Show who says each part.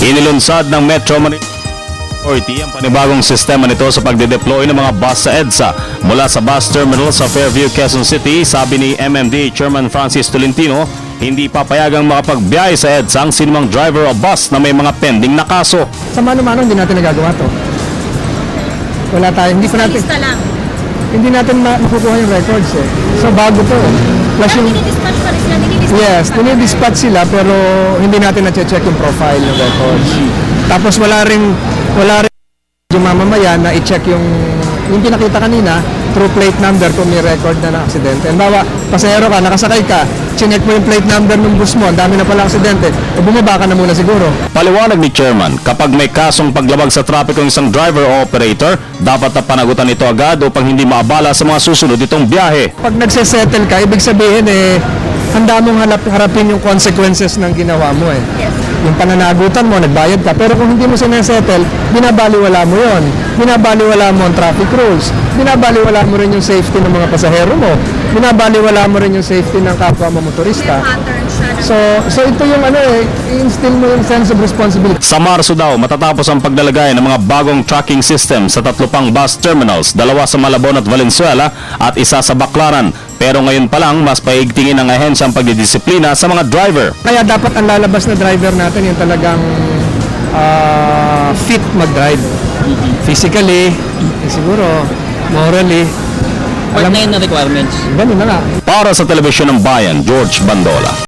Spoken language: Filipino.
Speaker 1: Inilunsad ng Metro Manila Authority ang panibagong sistema nito sa pagde-deploy ng mga bus sa EDSA mula sa bus terminal sa Fairview, Quezon City. Sabi ni MMD Chairman Francis Tolentino, hindi papayagang makapagbiyahe sa EDSA ang sinumang driver o bus na may mga pending na kaso.
Speaker 2: Sa mano-mano, hindi natin nagagawa to. Wala tayo,
Speaker 3: Lista lang.
Speaker 2: hindi natin makukuha yung records eh. So bago to. Plus
Speaker 3: Pero
Speaker 2: yung,
Speaker 3: dinidispatch pa rin sila.
Speaker 2: yes, dinidispatch sila pero hindi natin na-check yung profile ng records. Tapos wala rin yung mamamayan na i-check yung pinakita kanina, through plate number kung may record na aksidente. And bawa, pasahero ka, nakasakay ka, chinek mo yung plate number ng bus mo, ang dami na pala aksidente, o bumaba ka na muna siguro.
Speaker 1: Paliwanag ni Chairman, kapag may kasong paglabag sa trapiko ng isang driver o operator, dapat na panagutan ito agad upang hindi maabala sa mga susunod itong biyahe.
Speaker 2: Pag nagsesettle ka, ibig sabihin handa mong harapin yung consequences ng ginawa mo eh.
Speaker 3: Yes.
Speaker 2: Yung pananagutan mo, nagbayad ka. Pero kung hindi mo sinesettle, binabaliwala mo yon. Binabaliwala mo ang traffic rules. Binabaliwala mo rin yung safety ng mga pasahero mo. Binabaliwala mo rin yung safety ng kapwa mo motorista.
Speaker 3: Pattern siya.
Speaker 2: So ito yung i-instill mo yung sense of responsibility.
Speaker 1: Sa Marso daw, matatapos ang paglalagay ng mga bagong tracking system sa 3 pang bus terminals, 2 sa Malabon at Valenzuela at 1 sa Baclaran. Pero ngayon pa lang, mas paigtingin ng ahensya ang pagdidisiplina sa mga driver.
Speaker 2: Kaya dapat ang lalabas na driver natin yung talagang fit mag-drive. Physically, siguro, morally.
Speaker 4: Part na yun na requirements.
Speaker 2: Ganun na nga.
Speaker 1: Para sa Telebisyon ng Bayan, George Bandola.